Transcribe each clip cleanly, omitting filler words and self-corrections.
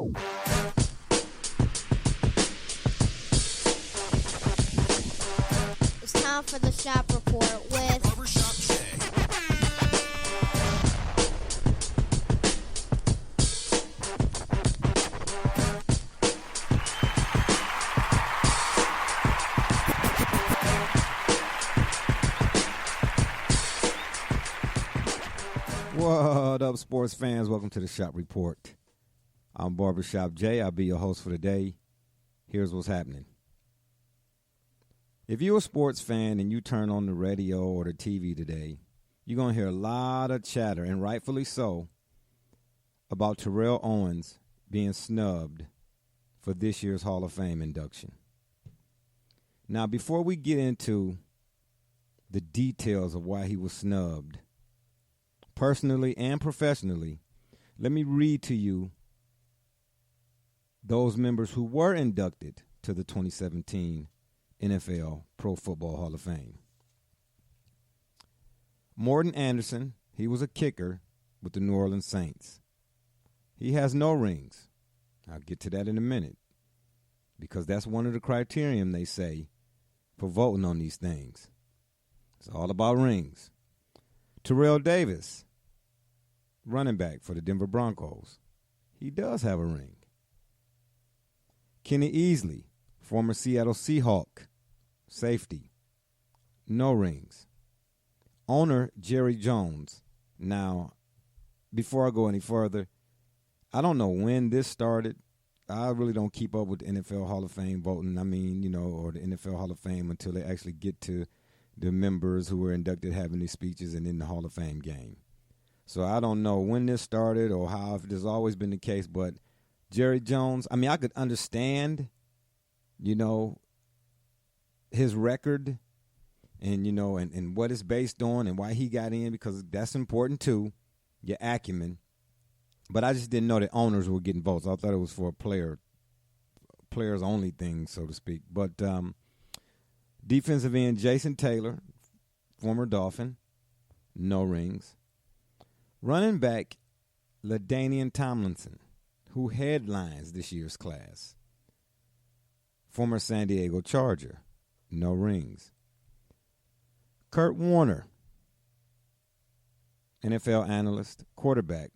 It's time for the Shop Report with Barbershop Jay. What up, sports fans? Welcome to the Shop Report. I'm Barbershop Jay. I'll be your host for the day. Here's what's happening. If you're a sports fan and you turn on the radio or the TV today, you're going to hear a lot of chatter, and rightfully so, about Terelle Owens being snubbed for this year's Hall of Fame induction. Now, before we get into the details of why he was snubbed, personally and professionally, let me read to you those members who were inducted to the 2017 NFL Pro Football Hall of Fame. Morton Anderson, he was a kicker with the New Orleans Saints. He has no rings. I'll get to that in a minute, because that's one of the criterion, they say, for voting on these things. It's all about rings. Terrell Davis, running back for the Denver Broncos. He does have a ring. Kenny Easley, former Seattle Seahawk safety, no rings. Owner Jerry Jones. Now, before I go any further, I don't know when this started. I really don't keep up with the NFL Hall of Fame voting. I mean, or the NFL Hall of Fame until they actually get to the members who were inducted having these speeches and in the Hall of Fame game. So I don't know when this started or how, if this has always been the case, but Jerry Jones, I mean, I could understand, his record and, and what it's based on and why he got in, because that's important too, your acumen. But I just didn't know that owners were getting votes. I thought it was for a players only thing, so to speak. But defensive end Jason Taylor, former Dolphin, no rings. Running back LaDainian Tomlinson, who headlines this year's class, former San Diego Charger, no rings. Kurt Warner, NFL analyst, quarterback.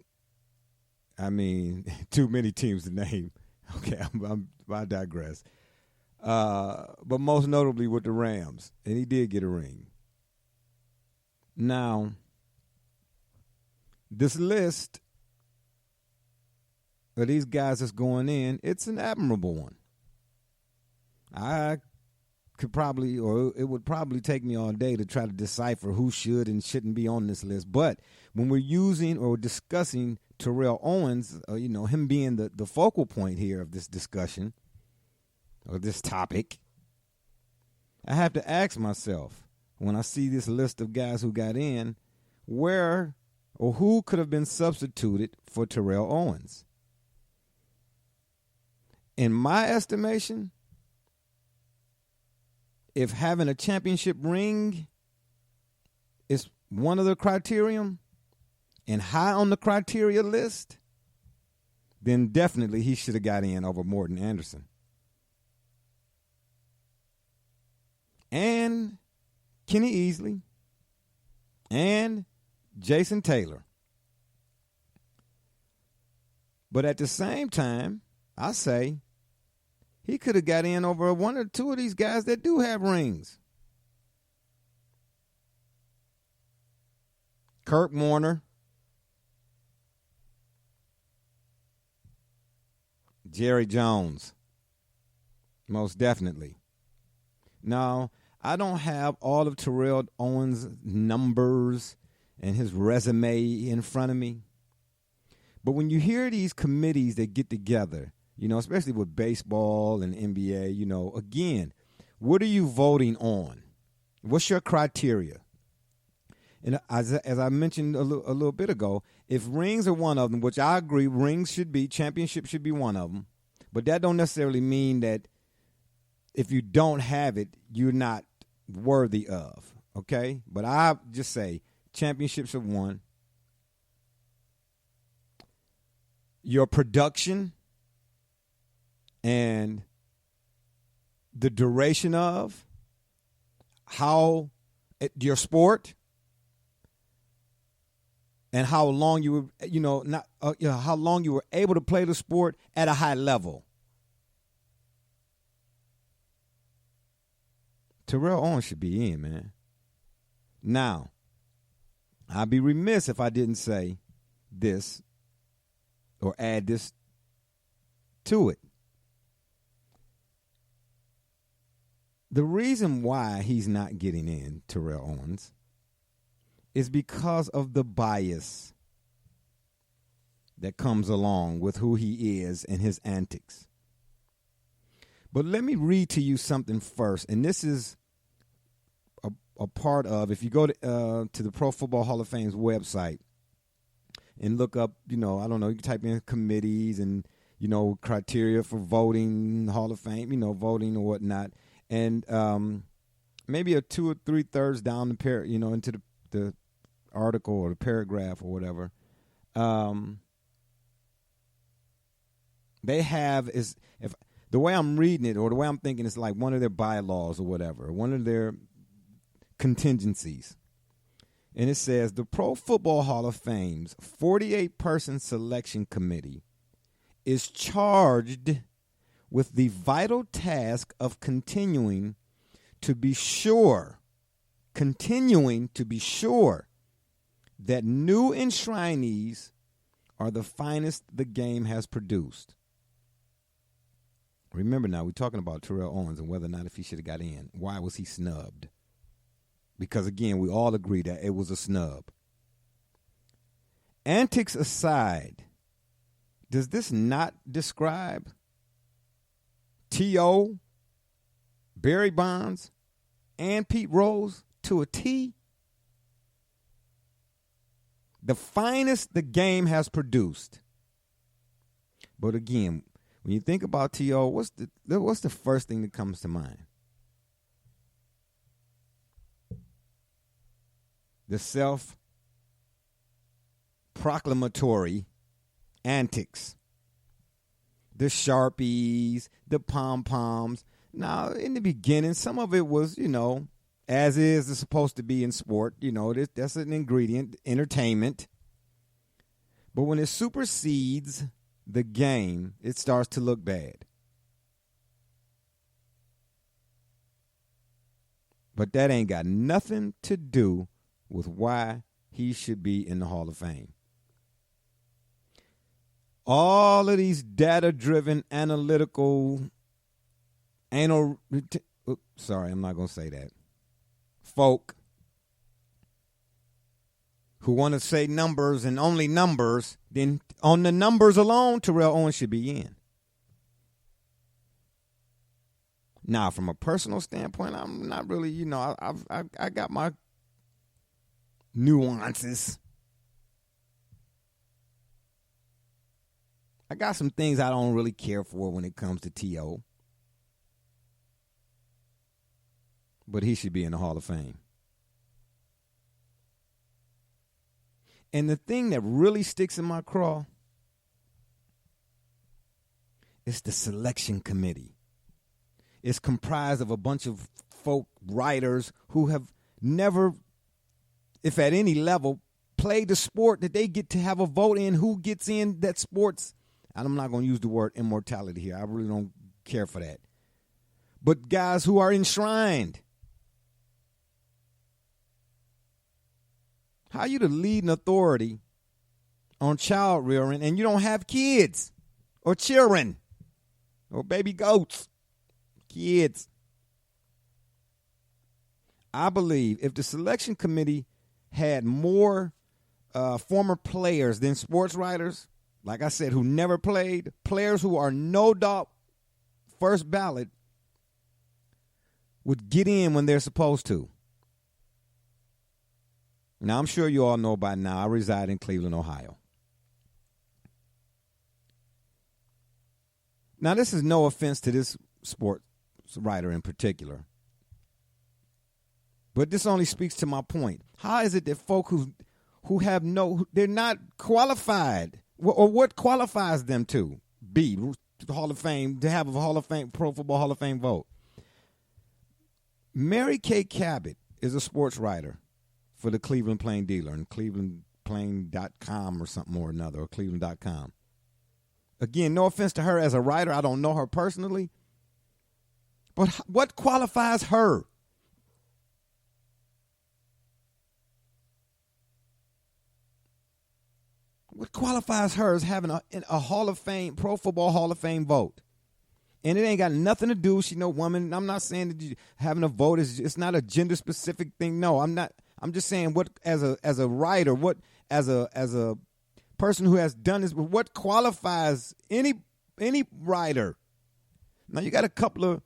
I mean, too many teams to name. Okay, I digress. But most notably with the Rams, and he did get a ring. Now, this list of these guys that's going in, it's an admirable one. I could probably, or it would probably take me all day to try to decipher who should and shouldn't be on this list. But when we're using or discussing Terrell Owens, him being the focal point here of this discussion or this topic, I have to ask myself, when I see this list of guys who got in, where or who could have been substituted for Terrell Owens? In my estimation, if having a championship ring is one of the criterion and high on the criteria list, then definitely he should have got in over Morton Anderson. And Kenny Easley and Jason Taylor. But at the same time, I say he could have got in over one or two of these guys that do have rings. Kurt Warner, Jerry Jones, most definitely. Now, I don't have all of Terrell Owens' numbers and his resume in front of me. But when you hear these committees that get together, especially with baseball and NBA, again, what are you voting on? What's your criteria? And as I mentioned a little bit ago, if rings are one of them, which I agree, championship should be one of them. But that don't necessarily mean that if you don't have it, you're not worthy of, okay? But I just say championships are one. Your production and the duration of how your sport and how long you were, how long you were able to play the sport at a high level. Terelle Owens should be in, man. Now, I'd be remiss if I didn't say this or add this to it. The reason why he's not getting in, Terelle Owens, is because of the bias that comes along with who he is and his antics. But let me read to you something first, and this is a part of, if you go to the Pro Football Hall of Fame's website and look up, I don't know, you can type in committees and, criteria for voting, Hall of Fame, voting or whatnot. And maybe a 2 or 3/3 down the into the article or the paragraph or whatever, they have if the way I'm reading it or the way I'm thinking is like one of their bylaws or whatever, one of their contingencies. And it says the Pro Football Hall of Fame's 48-person selection committee is charged with the vital task of continuing to be sure that new enshrinees are the finest the game has produced. Remember now, we're talking about Terelle Owens and whether or not if he should have got in. Why was he snubbed? Because, again, we all agree that it was a snub. Antics aside, does this not describe T.O., Barry Bonds, and Pete Rose to a T? The finest the game has produced. But again, when you think about T.O., what's the first thing that comes to mind? The self-proclamatory antics. The Sharpies, the pom-poms. Now, in the beginning, some of it was, as is supposed to be in sport. That's an ingredient, entertainment. But when it supersedes the game, it starts to look bad. But that ain't got nothing to do with why he should be in the Hall of Fame. All of these data-driven, analytical, I'm not going to say that. Folk who want to say numbers and only numbers, then on the numbers alone, Terelle Owens should be in. Now, from a personal standpoint, I'm not really, I got my nuances. I got some things I don't really care for when it comes to T.O. But he should be in the Hall of Fame. And the thing that really sticks in my craw is the selection committee. It's comprised of a bunch of folk writers who have never, if at any level, played the sport that they get to have a vote in who gets in that sports. I'm not going to use the word immortality here. I really don't care for that. But guys who are enshrined. How are you the leading authority on child rearing and you don't have kids or children or baby goats? Kids. I believe if the selection committee had more former players than sports writers, like I said, who never played, players who are no doubt first ballot, would get in when they're supposed to. Now, I'm sure you all know by now, I reside in Cleveland, Ohio. Now, this is no offense to this sports writer in particular, but this only speaks to my point. How is it that folk who have they're not qualified, or what qualifies them to be the Hall of Fame, to have a Hall of Fame, Pro Football Hall of Fame vote. Mary Kay Cabot is a sports writer for the Cleveland Plain Dealer and clevelandplain.com or something or another, or cleveland.com. Again, no offense to her as a writer. I don't know her personally. But what qualifies her? What qualifies her as having a Hall of Fame, Pro Football Hall of Fame vote? And it ain't got nothing to do. She's no woman. I'm not saying that having a vote it's not a gender specific thing. No, I'm not. I'm just saying what as a writer, what as a person who has done this, what qualifies any writer. Now you got a couple of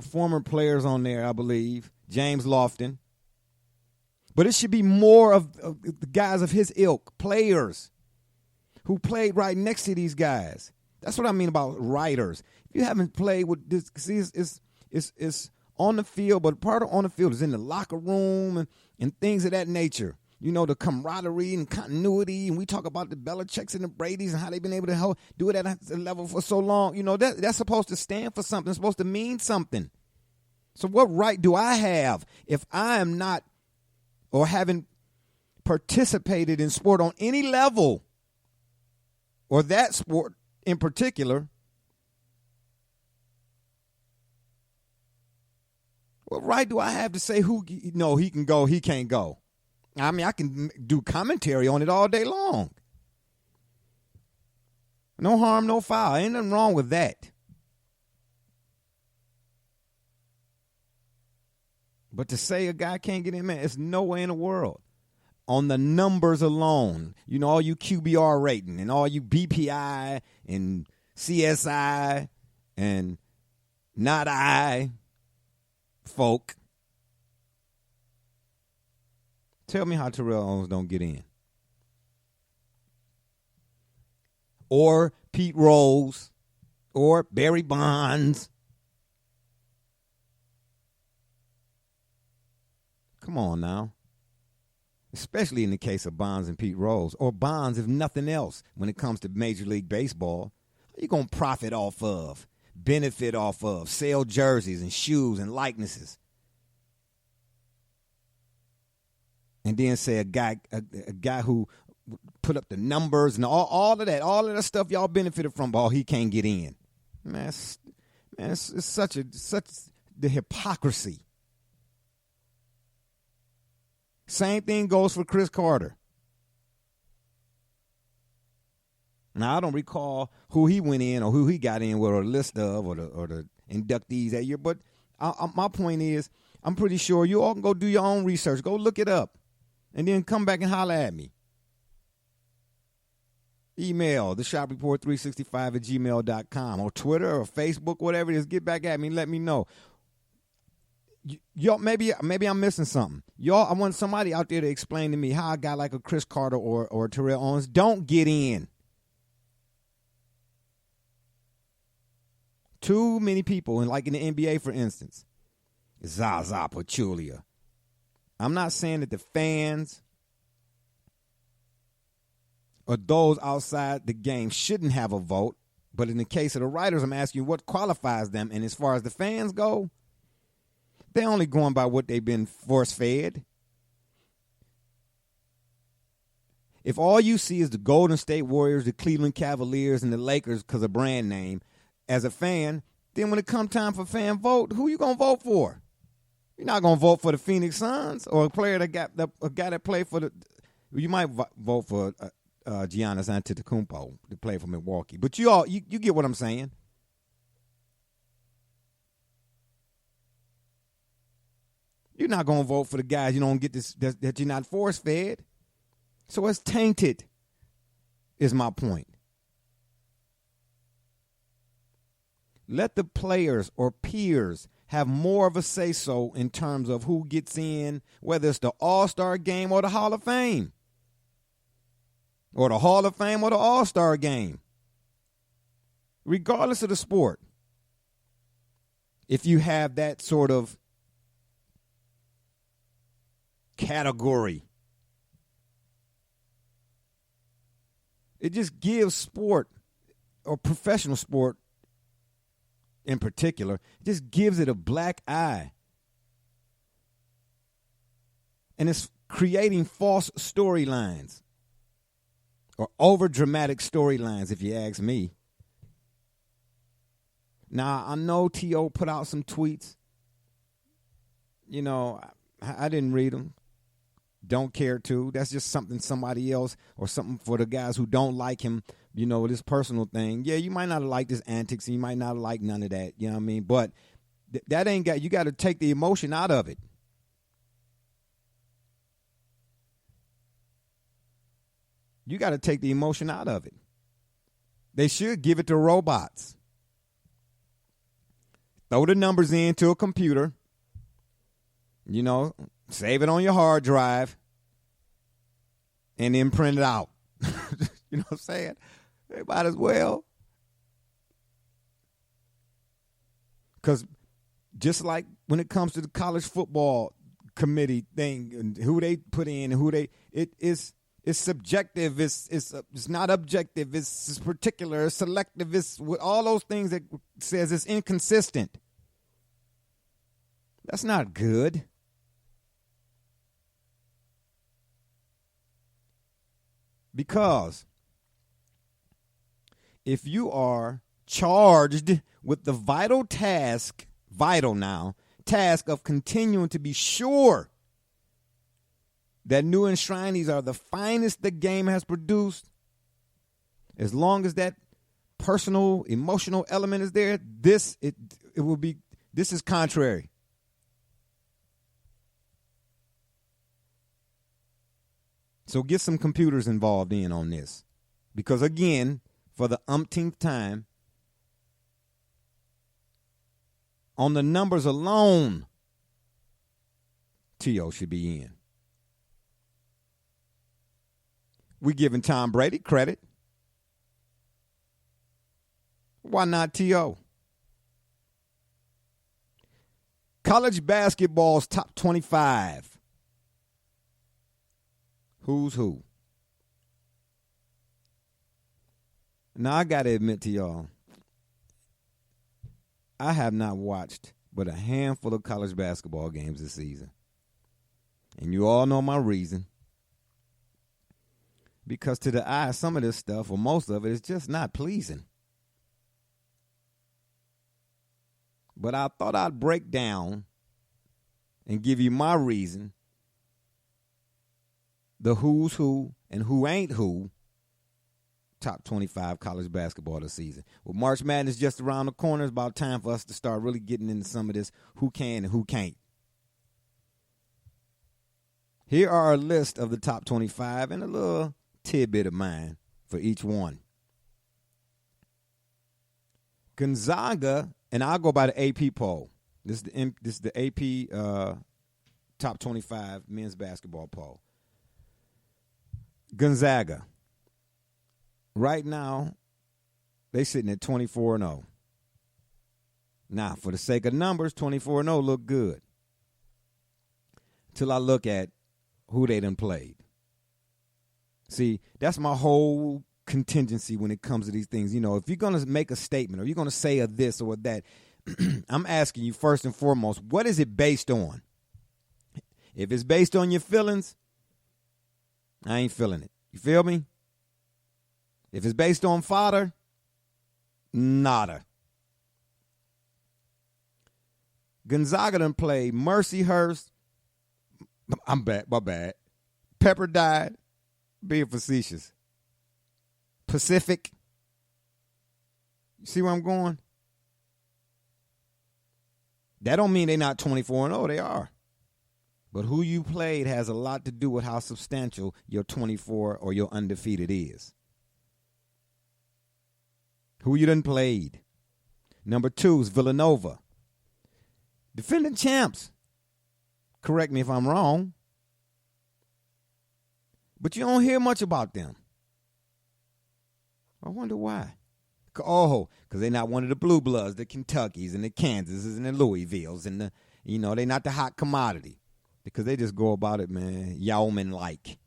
former players on there, I believe. James Lofton. But it should be more of the guys of his ilk, players who played right next to these guys. That's what I mean about writers. If you haven't played with this, see, it's on the field, but part of on the field is in the locker room and things of that nature. You know, the camaraderie and continuity, and we talk about the Belichicks and the Bradys and how they've been able to do it at a level for so long. You know, that's supposed to stand for something. It's supposed to mean something. So what right do I have if I am not or haven't participated in sport on any level, or that sport in particular? What right do I have to say who, no, he can go, he can't go? I mean, I can do commentary on it all day long. No harm, no foul. Ain't nothing wrong with that. But to say a guy can't get in, man, it's no way in the world. On the numbers alone, you know, all you QBR rating and all you BPI and CSI and not I folk. Tell me how Terelle Owens don't get in. Or Pete Rose. Or Barry Bonds. Come on now. Especially in the case of Bonds and Pete Rose. Or Bonds, if nothing else, when it comes to Major League Baseball. What are you going to profit off of? Benefit off of? Sell jerseys and shoes and likenesses. And then say a guy who put up the numbers and all of that stuff y'all benefited from, but he can't get in. Man, it's such the hypocrisy. Same thing goes for Chris Carter. Now, I don't recall who he went in or who he got in with, or a list of, or the inductees that year. But my point is, I'm pretty sure you all can go do your own research. Go look it up. And then come back and holler at me. Email theshopreport365@gmail.com, or Twitter or Facebook, whatever it is. Get back at me and let me know. Y'all, maybe I'm missing something. Y'all, I want somebody out there to explain to me how a guy like a Chris Carter or Terelle Owens don't get in. Too many people, and like in the NBA, for instance, Zaza Pachulia. I'm not saying that the fans or those outside the game shouldn't have a vote, but in the case of the writers, I'm asking you what qualifies them. And as far as the fans go, they're only going by what they've been force-fed. If all you see is the Golden State Warriors, the Cleveland Cavaliers, and the Lakers because of brand name, as a fan, then when it comes time for fan vote, who you going to vote for? You're not going to vote for the Phoenix Suns or a player a guy that played for the. You might vote for Giannis Antetokounmpo to play for Milwaukee, but you get what I'm saying. You're not going to vote for the guys you don't get this that you're not force fed, so it's tainted. Is my point. Let the players or peers have more of a say-so in terms of who gets in, whether it's the All-Star game or the Hall of Fame. Or the Hall of Fame or the All-Star game. Regardless of the sport. If you have that sort of category. It just gives sport or professional sport in particular, it just gives it a black eye. And it's creating false storylines or over-dramatic storylines, if you ask me. Now, I know T.O. put out some tweets. You know, I didn't read them. Don't care to. That's just something somebody else or something for the guys who don't like him, you know, this personal thing. Yeah, you might not have liked his antics and you might not like none of that, you know what I mean? But that ain't got, you got to take the emotion out of it. You got to take the emotion out of it. They should give it to robots. Throw the numbers into a computer. You know, save it on your hard drive. And then print it out. You know what I'm saying? They might as well. Because just like when it comes to the college football committee thing, and who they put in and who they, it's subjective, it's not objective, it's particular, it's selective, it's with all those things that says it's inconsistent. That's not good. Because if you are charged with the task of continuing to be sure that new enshrinees are the finest the game has produced, as long as that personal, emotional element is there, this is contrary. So get some computers involved on this. Because again, for the umpteenth time, on the numbers alone, T.O. should be in. We giving Tom Brady credit. Why not T.O.? College basketball's top 25. Who's who? Now, I got to admit to y'all, I have not watched but a handful of college basketball games this season. And you all know my reason. Because to the eye, some of this stuff, or most of it, is just not pleasing. But I thought I'd break down and give you my reason, the who's who and who ain't who, top 25 college basketball this season. With March Madness just around the corner, it's about time for us to start really getting into some of this who can and who can't. Here are a list of the top 25 and a little tidbit of mine for each one. Gonzaga, and I'll go by the AP poll. This is the AP top 25 men's basketball poll. Gonzaga, right now, they sitting at 24-0. Now, for the sake of numbers, 24-0 look good. Till I look at who they done played. See, that's my whole contingency when it comes to these things. You know, if you're going to make a statement or you're going to say a this or that, I'm asking you first and foremost, what is it based on? If it's based on your feelings, I ain't feeling it. You feel me? If it's based on fodder, nada. Gonzaga done played Mercyhurst. I'm bad, my bad. Pepperdine, being facetious. Pacific. You see where I'm going? That don't mean they're not 24-0. They are. But who you played has a lot to do with how substantial your 24 or your undefeated is. Who you done played? Number 2 is Villanova. Defending champs. Correct me if I'm wrong. But you don't hear much about them. I wonder why. Oh, because they're not one of the blue bloods, the Kentuckys and the Kansases and the Louisvilles and the, they're not the hot commodity. Because they just go about it, man, yeoman-like.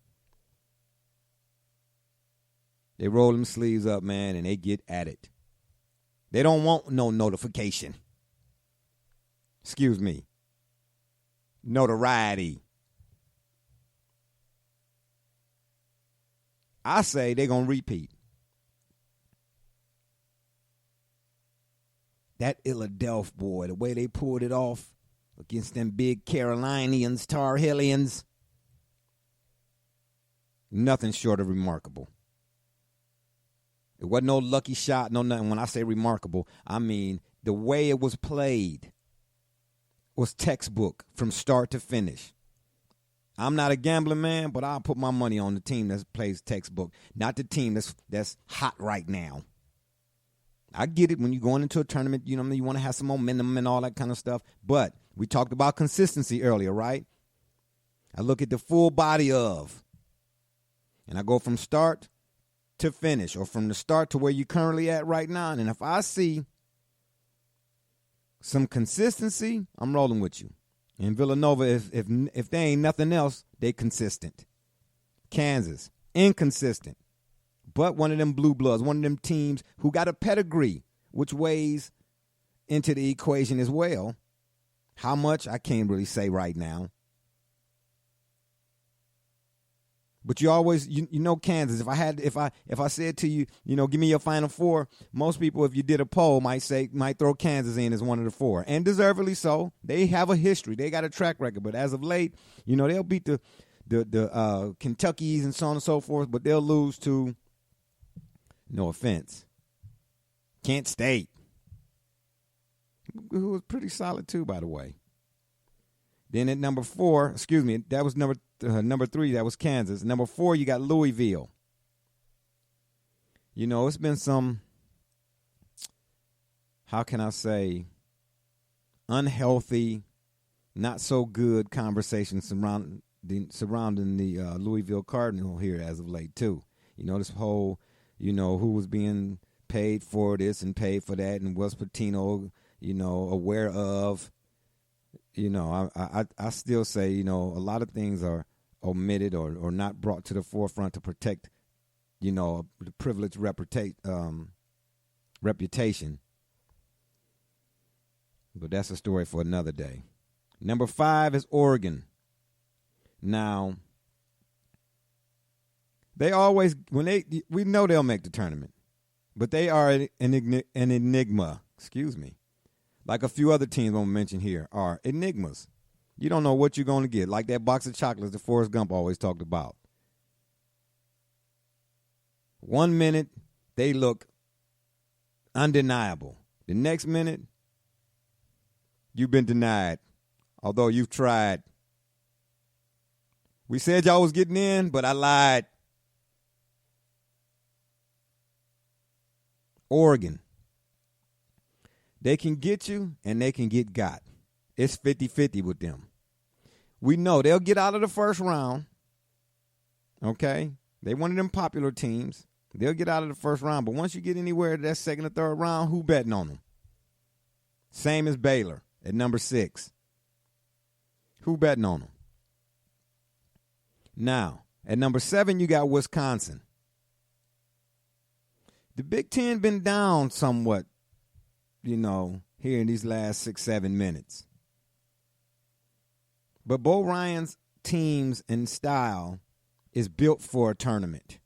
They roll them sleeves up, man, and they get at it. They don't want no notification. Excuse me. Notoriety. I say they're going to repeat. That Philadelphia boy, the way they pulled it off against them big Carolinians, Tar Heelians, nothing short of remarkable. It wasn't no lucky shot, no nothing. When I say remarkable, I mean the way it was played was textbook from start to finish. I'm not a gambling man, but I'll put my money on the team that plays textbook, not the team that's hot right now. I get it when you're going into a tournament, you know what I mean? You want to have some momentum and all that kind of stuff. But we talked about consistency earlier, right? I look at the full body of, and I go from start to finish, or from the start to where you're currently at right now. And if I see some consistency, I'm rolling with you. In Villanova, if they ain't nothing else, they consistent. Kansas, inconsistent. But one of them blue bloods, one of them teams who got a pedigree, which weighs into the equation as well. How much, I can't really say right now. But you always, you know, Kansas. If I said to you, you know, give me your Final Four, most people, if you did a poll, might throw Kansas in as one of the four, and deservedly so. They have a history, they got a track record. But as of late, you know, they'll beat the Kentuckys and so on and so forth, but they'll lose to, no offense, Kent State, who was pretty solid too, by the way. Then at number 4, excuse me, that was number 3, that was Kansas. Number 4, you got Louisville. You know, it's been some, how can I say, unhealthy, not so good conversation surrounding the Louisville Cardinal here as of late too. You know, this whole, you know, who was being paid for this and paid for that, and was Patino, you know, aware of. You know, I still say, you know, a lot of things are omitted or not brought to the forefront to protect, you know, the privileged reputation. But that's a story for another day. Number 5 is Oregon. Now, they always, we know they'll make the tournament, but they are an enigma. Excuse me. Like a few other teams I'm going to mention here are enigmas. You don't know what you're going to get. Like that box of chocolates that Forrest Gump always talked about. 1 minute, they look undeniable. The next minute, you've been denied, although you've tried. We said y'all was getting in, but I lied. Oregon. They can get you, and they can get got. It's 50-50 with them. We know they'll get out of the first round, okay? They one of them popular teams. They'll get out of the first round, but once you get anywhere to that second or third round, who betting on them? Same as Baylor at number 6. Who betting on them? Now, at number 7, you got Wisconsin. The Big Ten been down somewhat, you know, here in these last 6-7 minutes. But Bo Ryan's teams and style is built for a tournament.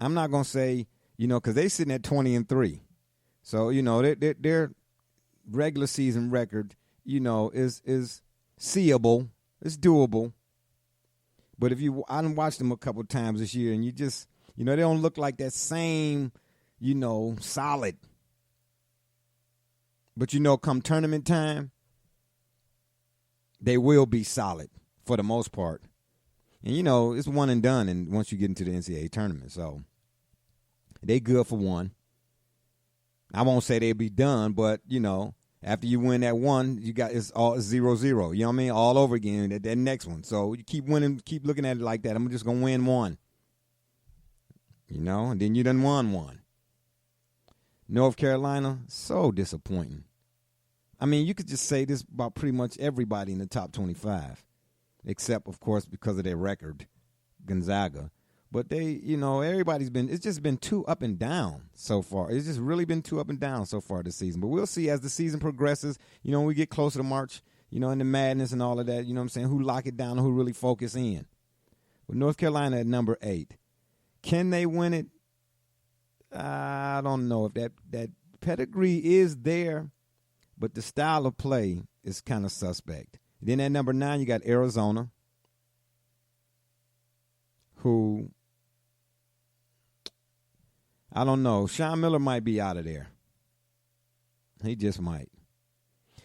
I'm not going to say, you know, because they sitting at 20-3. So, you know, their regular season record, you know, is seeable. It's doable. But I done watched them a couple times this year, and you just, you know, they don't look like that same, you know, solid. But, you know, come tournament time, they will be solid for the most part. And, you know, it's one and done and once you get into the NCAA tournament. So they good for one. I won't say they'll be done, but, you know, after you win that one, it's all 0-0. You know what I mean? All over again, that next one. So you keep winning, keep looking at it like that. I'm just going to win one. You know, and then you done won one. North Carolina, so disappointing. I mean, you could just say this about pretty much everybody in the top 25, except, of course, because of their record, Gonzaga. But it's just been too up and down so far. It's just really been too up and down so far this season. But we'll see as the season progresses, when we get closer to March, and the madness and all of that, I'm saying, who lock it down and who really focus in. With North Carolina at number 8. Can they win it? I don't know if that pedigree is there, but the style of play is kind of suspect. Then at number 9, you got Arizona, who, I don't know. Sean Miller might be out of there. He just might.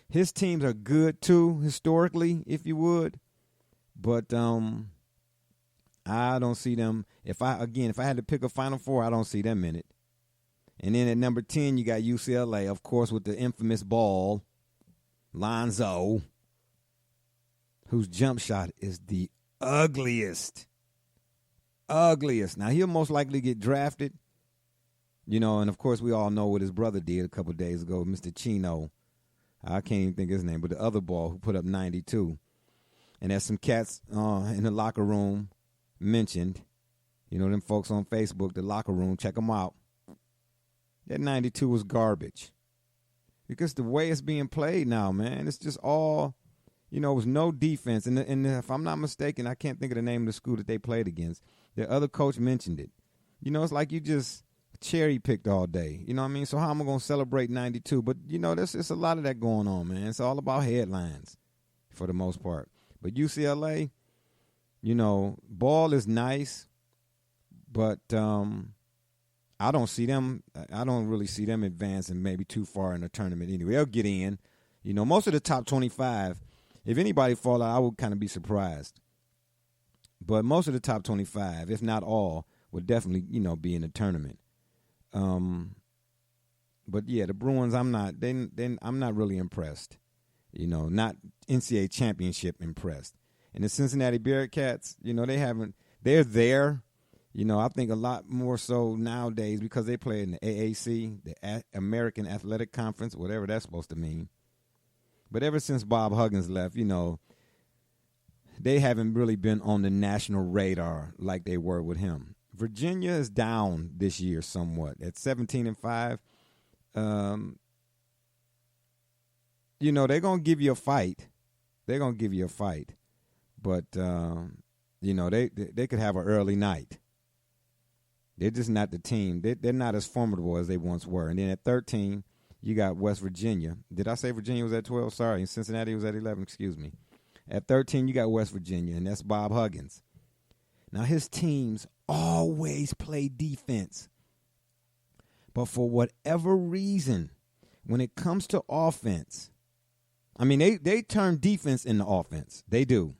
His teams are good, too, historically, if you would. But I don't see them. If I had to pick a Final Four, I don't see them in it. And then at number 10, you got UCLA, of course, with the infamous Ball, Lonzo, whose jump shot is the ugliest. Ugliest. Now, he'll most likely get drafted. And of course, we all know what his brother did a couple of days ago, Mr. Chino. I can't even think of his name, but the other Ball who put up 92. And there's some cats in the locker room mentioned. Them folks on Facebook, the locker room, check them out. That 92 was garbage. Because the way it's being played now, man, it's just all, it was no defense. And if I'm not mistaken, I can't think of the name of the school that they played against. The other coach mentioned it. It's like you just cherry picked all day. You know what I mean? So how am I going to celebrate 92? But, there's a lot of that going on, man. It's all about headlines for the most part. But UCLA, Ball is nice, but I don't see them. I don't really see them advancing maybe too far in the tournament anyway. They'll get in. Most of the top 25, if anybody fall out, I would kind of be surprised. But most of the top 25, if not all, would definitely, be in the tournament. But yeah, the Bruins, I'm not really impressed. Not NCAA championship impressed. And the Cincinnati Bearcats, they're there. I think a lot more so nowadays because they play in the AAC, the American Athletic Conference, whatever that's supposed to mean. But ever since Bob Huggins left, they haven't really been on the national radar like they were with him. Virginia is down this year somewhat at 17-5. They're going to give you a fight. They're going to give you a fight. But, they could have an early night. They're just not the team. They're not as formidable as they once were. And then at 13, you got West Virginia. Did I say Virginia was at 12? Sorry. And Cincinnati was at 11. Excuse me. At 13, you got West Virginia, and that's Bob Huggins. Now, his teams always play defense. But for whatever reason, when it comes to offense, they turn defense into offense. They do.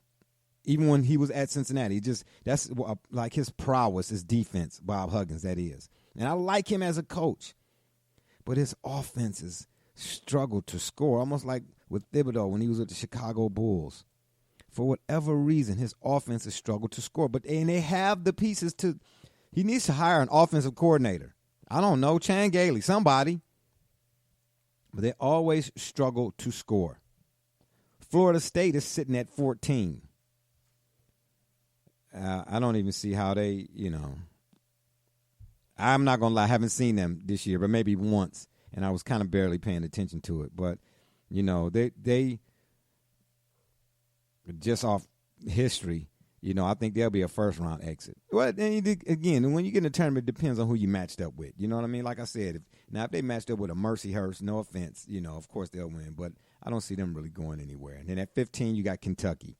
Even when he was at Cincinnati, that's like his prowess is defense, Bob Huggins, that is. And I like him as a coach. But his offenses struggle to score, almost like with Thibodeau when he was with the Chicago Bulls. For whatever reason, his offenses struggle to score. And they have the pieces to – he needs to hire an offensive coordinator. I don't know, Chan Gailey, somebody. But they always struggle to score. Florida State is sitting at 14. I don't even see how they, I'm not going to lie, I haven't seen them this year, but maybe once, and I was kind of barely paying attention to it. But, they just off history, I think they'll be a first-round exit. Well, again, when you get in the tournament, it depends on who you matched up with. You know what I mean? Like I said, if they matched up with a Mercyhurst, no offense, of course they'll win. But I don't see them really going anywhere. And then at 15, you got Kentucky.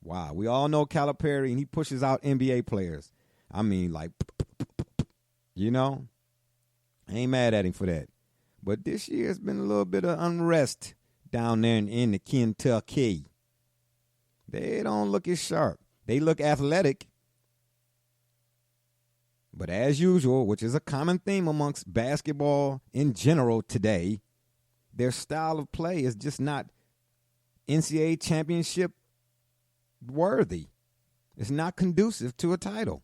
Wow, we all know Calipari, and he pushes out NBA players. I ain't mad at him for that. But this year it's been a little bit of unrest down there in the Kentucky. They don't look as sharp. They look athletic. But as usual, which is a common theme amongst basketball in general today, their style of play is just not NCAA championship worthy. It's not conducive to a title.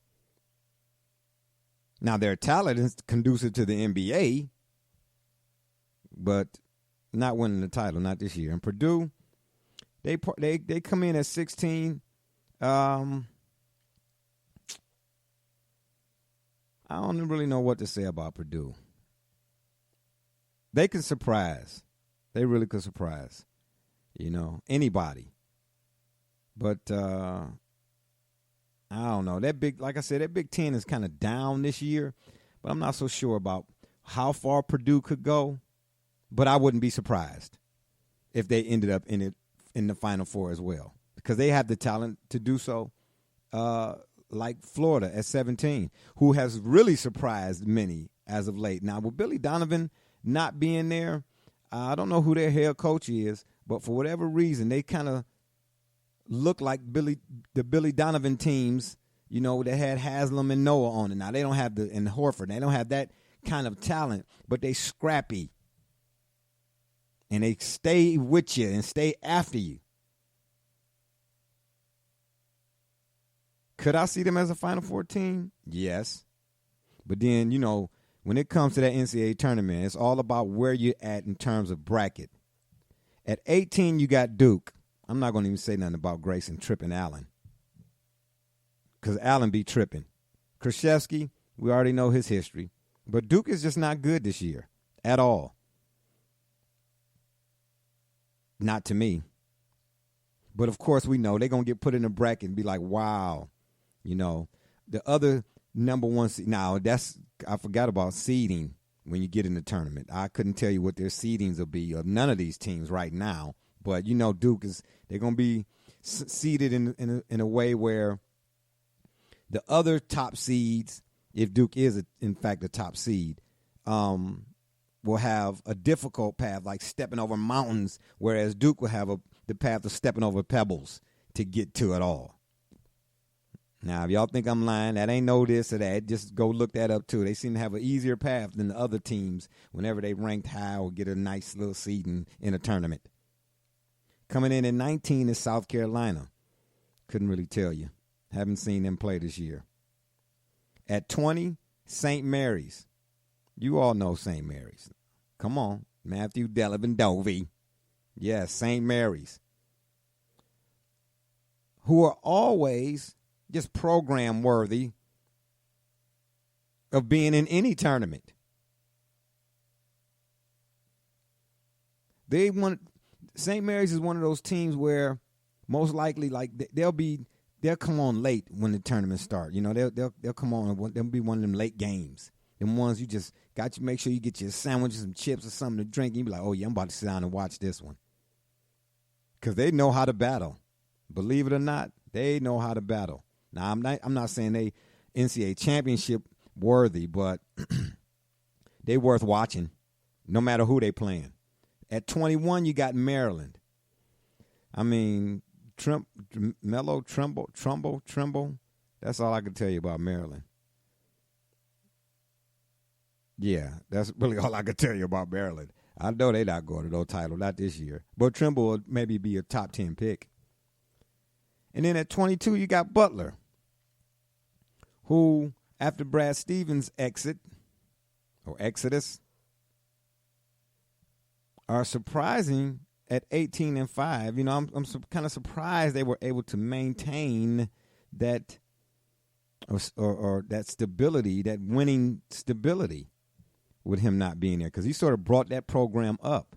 Now, their talent is conducive to the NBA, but not winning the title, not this year. And Purdue, they come in at 16. I don't really know what to say about Purdue. They can surprise. They really could surprise, anybody. But I don't know. Like I said, that Big Ten is kind of down this year, but I'm not so sure about how far Purdue could go. But I wouldn't be surprised if they ended up in the Final Four as well, because they have the talent to do so. Like Florida at 17, who has really surprised many as of late. Now, with Billy Donovan not being there, I don't know who their head coach is, but for whatever reason, they kind of look like the Billy Donovan teams, that had Haslam and Noah on it. Now, they don't have and Horford. They don't have that kind of talent, but they scrappy. And they stay with you and stay after you. Could I see them as a Final Four team? Yes. But then, when it comes to that NCAA tournament, it's all about where you're at in terms of bracket. At 18, you got Duke. I'm not going to even say nothing about Grayson tripping Allen, because Allen be tripping. Krzyzewski, we already know his history. But Duke is just not good this year at all. Not to me. But, of course, we know they're going to get put in a bracket and be like, wow. The other number one seed. Now, I forgot about seeding when you get in the tournament. I couldn't tell you what their seedings will be of none of these teams right now. But, Duke they're going to be seeded in a way where the other top seeds, if Duke is, in fact, a top seed, will have a difficult path, like stepping over mountains, whereas Duke will have the path of stepping over pebbles to get to it all. Now, if y'all think I'm lying, that ain't no this or that. Just go look that up, too. They seem to have an easier path than the other teams whenever they ranked high or get a nice little seed in a tournament. Coming in at 19 is South Carolina. Couldn't really tell you. Haven't seen them play this year. At 20, St. Mary's. You all know St. Mary's. Come on. Matthew Dellavedova. Yes, St. Mary's. Who are always just program worthy of being in any tournament. St. Mary's is one of those teams where most likely, like, they'll come on late when the tournament starts. They'll come on. They'll be one of them late games. Them ones you just got to make sure you get your sandwiches, some chips, or something to drink. And you be like, oh yeah, I'm about to sit down and watch this one, because they know how to battle. Believe it or not, they know how to battle. Now, I'm not saying they NCAA championship worthy, but they worth watching, no matter who they playing. At 21, you got Maryland. I mean, Trumbull. That's all I can tell you about Maryland. Yeah, that's really all I can tell you about Maryland. I know they're not going to no title, not this year. But Trumbull will maybe be a top 10 pick. And then at 22, you got Butler, who, after Brad Stevens' exodus, are surprising at 18-5. I'm kind of surprised they were able to maintain that or that stability, that winning stability, with him not being there, because he sort of brought that program up.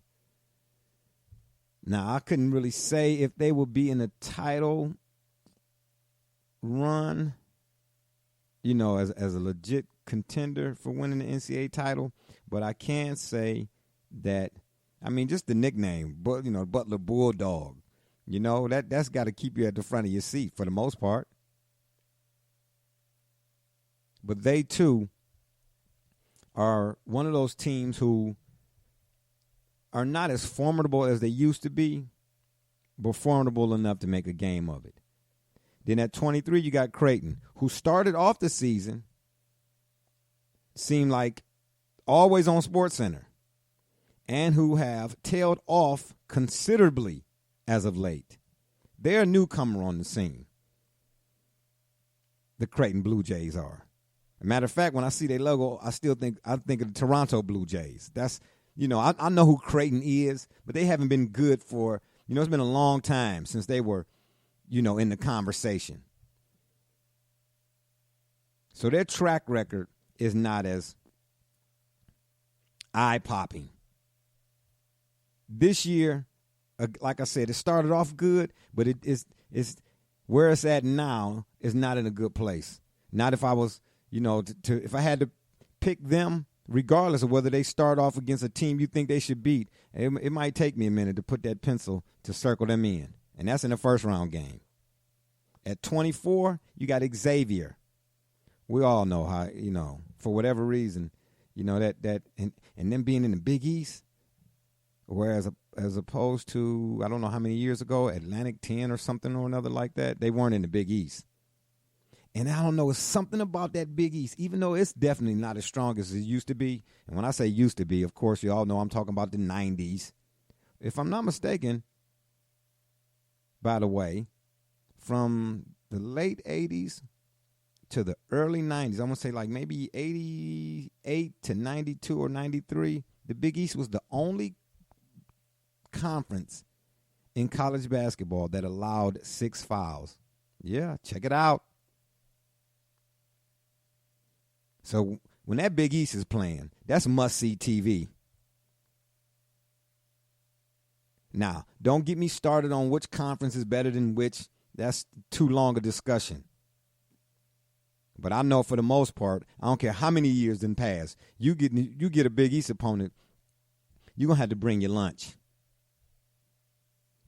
Now, I couldn't really say if they would be in a title run, as a legit contender for winning the NCAA title, but I can say that, just the nickname, Butler Bulldog, that's got to keep you at the front of your seat for the most part. But they, too, are one of those teams who are not as formidable as they used to be, but formidable enough to make a game of it. Then at 23, you got Creighton, who started off the season, seemed like always on SportsCenter, and who have tailed off considerably as of late. They're a newcomer on the scene. The Creighton Blue Jays are. Matter of fact, when I see their logo, I think of the Toronto Blue Jays. That's, I know who Creighton is, but they haven't been good for, it's been a long time since they were, in the conversation. So their track record is not as eye-popping. This year, like I said, it started off good, but it's where it's at now is not in a good place. Not if I was, if I had to pick them, regardless of whether they start off against a team you think they should beat, it might take me a minute to put that pencil to circle them in. And that's in the first round game. At 24, you got Xavier. We all know how, for whatever reason, that and them being in the Big East, whereas as opposed to, I don't know how many years ago, Atlantic 10 or something or another like that, they weren't in the Big East. And I don't know, it's something about that Big East, even though it's definitely not as strong as it used to be. And when I say used to be, of course, you all know I'm talking about the 90s. If I'm not mistaken, by the way, from the late 80s to the early 90s, I'm going to say like maybe 88 to 92 or 93, the Big East was the only conference in college basketball that allowed 6 fouls. Yeah, check it out. So when that Big East is playing, that's must-see TV. Now, don't get me started on which conference is better than which. That's too long a discussion. But I know for the most part, I don't care how many years done pass, you get a Big East opponent, you're going to have to bring your lunch.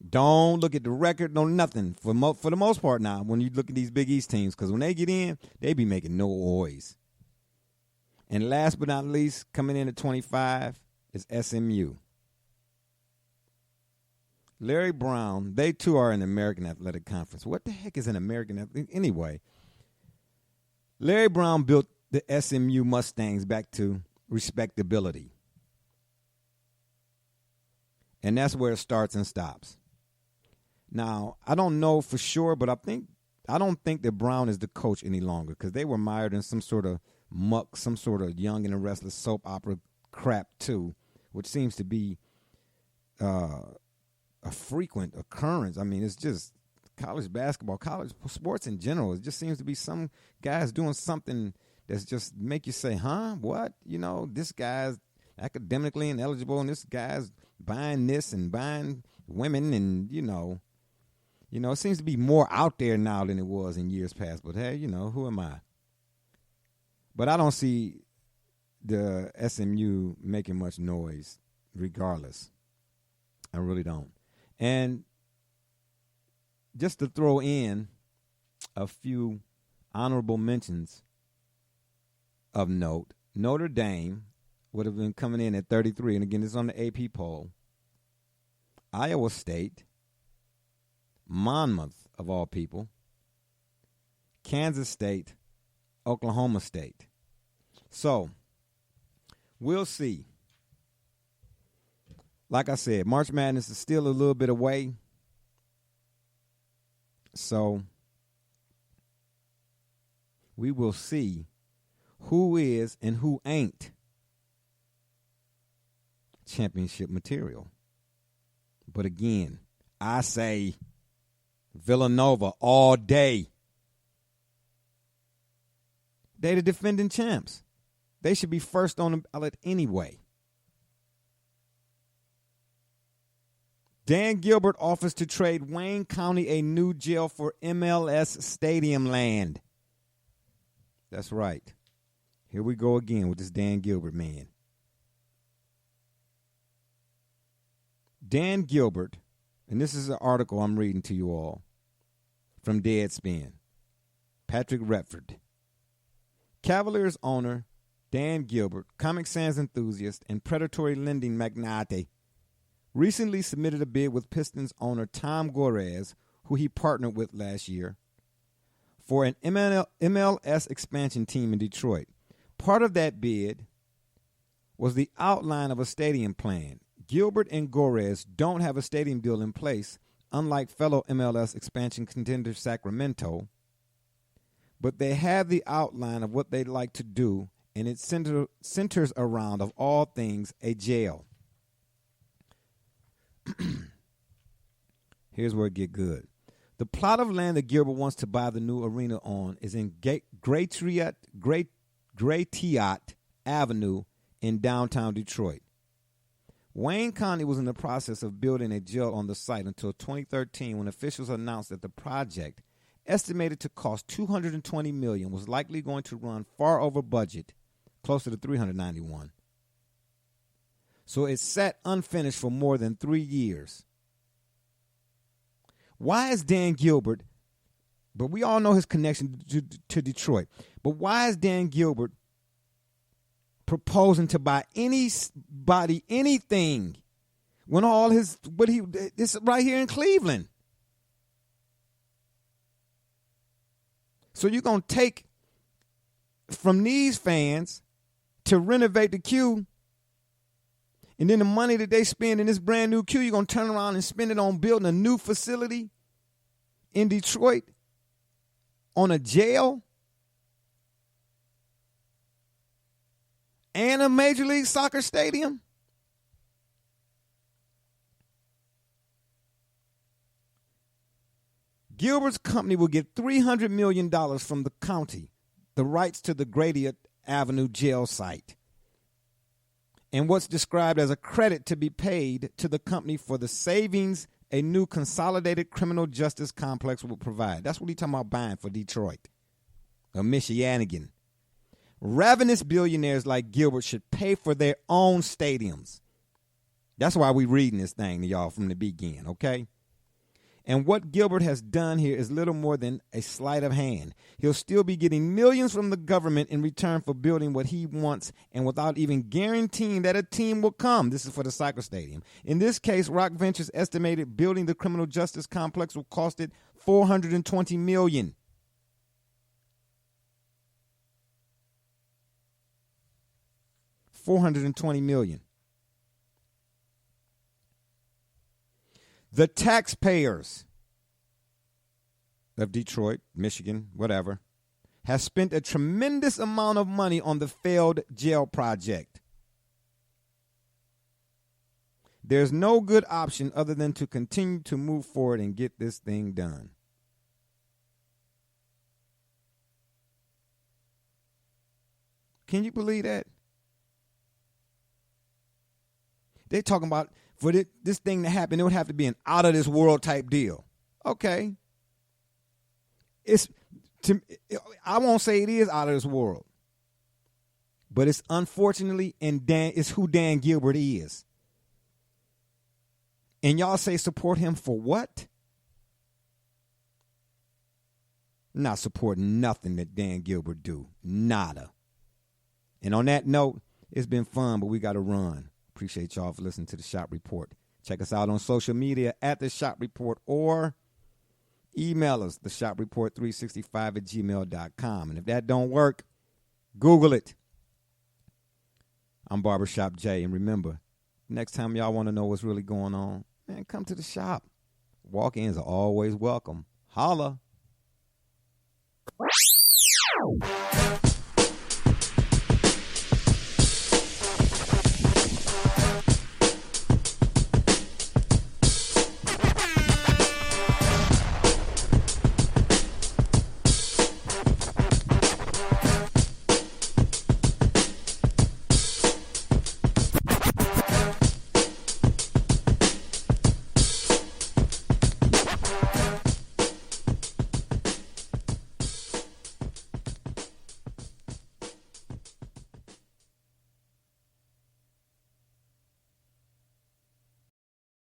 Don't look at the record, no nothing. For the most part now, when you look at these Big East teams, because when they get in, they be making no noise. And last but not least, coming in at 25 is SMU. Larry Brown, they too are in the American Athletic Conference. What the heck is an American Athletic? Anyway, Larry Brown built the SMU Mustangs back to respectability. And that's where it starts and stops. Now, I don't know for sure, but I don't think that Brown is the coach any longer because they were mired in some sort of muck, some sort of Young and the Restless soap opera crap too, which seems to be a frequent occurrence. I mean, it's just college basketball, college sports in general. It just seems to be some guys doing something that's just make you say, huh, what? This guy's academically ineligible and this guy's buying this and buying women and, it seems to be more out there now than it was in years past. But, hey, who am I? But I don't see the SMU making much noise regardless. I really don't. And just to throw in a few honorable mentions of note, Notre Dame would have been coming in at 33. And, again, it's on the AP poll. Iowa State, Monmouth, of all people, Kansas State, Oklahoma State. So, we'll see. Like I said, March Madness is still a little bit away. So, we will see who is and who ain't championship material. But again, I say Villanova all day. They the defending champs. They should be first on the ballot anyway. Dan Gilbert offers to trade Wayne County a new jail for MLS stadium land. That's right. Here we go again with this Dan Gilbert man. Dan Gilbert, and this is an article I'm reading to you all from Deadspin. Patrick Redford. Cavaliers owner Dan Gilbert, Comic Sans enthusiast, and predatory lending magnate, recently submitted a bid with Pistons owner Tom Gores, who he partnered with last year, for an MLS expansion team in Detroit. Part of that bid was the outline of a stadium plan. Gilbert and Gores don't have a stadium deal in place, unlike fellow MLS expansion contender Sacramento, but they have the outline of what they'd like to do, and it centers around, of all things, a jail. Here's where it get good. The plot of land that Gilbert wants to buy the new arena on is in Great Gratiot Avenue in downtown Detroit. Wayne County was in the process of building a jail on the site until 2013 when officials announced that the project, estimated to cost $220 million, was likely going to run far over budget, closer to $391. So it sat unfinished for more than 3 years. Why is Dan Gilbert, but we all know his connection to Detroit, but why is Dan Gilbert proposing to buy anybody anything when all his, this right here in Cleveland? So you're going to take from these fans to renovate the queue, and then the money that they spend in this brand new queue, you're going to turn around and spend it on building a new facility in Detroit, on a jail, and a Major League Soccer stadium? Gilbert's company will get $300 million from the county, the rights to the Gratiot Avenue jail site, and what's described as a credit to be paid to the company for the savings a new consolidated criminal justice complex will provide. That's what he's talking about buying for Detroit, or Michiganigan. Ravenous billionaires like Gilbert should pay for their own stadiums. That's why we're reading this thing to y'all from the beginning, okay? And what Gilbert has done here is little more than a sleight of hand. He'll still be getting millions from the government in return for building what he wants, and without even guaranteeing that a team will come. This is for the soccer stadium. In this case, Rock Ventures estimated building the criminal justice complex will cost it $420 million. $420 million. The taxpayers of Detroit, Michigan, whatever, has spent a tremendous amount of money on the failed jail project. There's no good option other than to continue to move forward and get this thing done. Can you believe that? They're talking about for this thing to happen, it would have to be an out of this world type deal. Okay. I won't say it is out of this world, but it's unfortunately it's who Dan Gilbert is. And y'all say support him for what? Not supporting nothing that Dan Gilbert do. Nada. And on that note, it's been fun, but we got to run. Appreciate y'all for listening to The Shop Report. Check us out on social media at The Shop Report, or email us, theshopreport365@gmail.com. And if that don't work, Google it. I'm Barbershop Jay. And remember, next time y'all want to know what's really going on, man, come to the shop. Walk-ins are always welcome. Holla.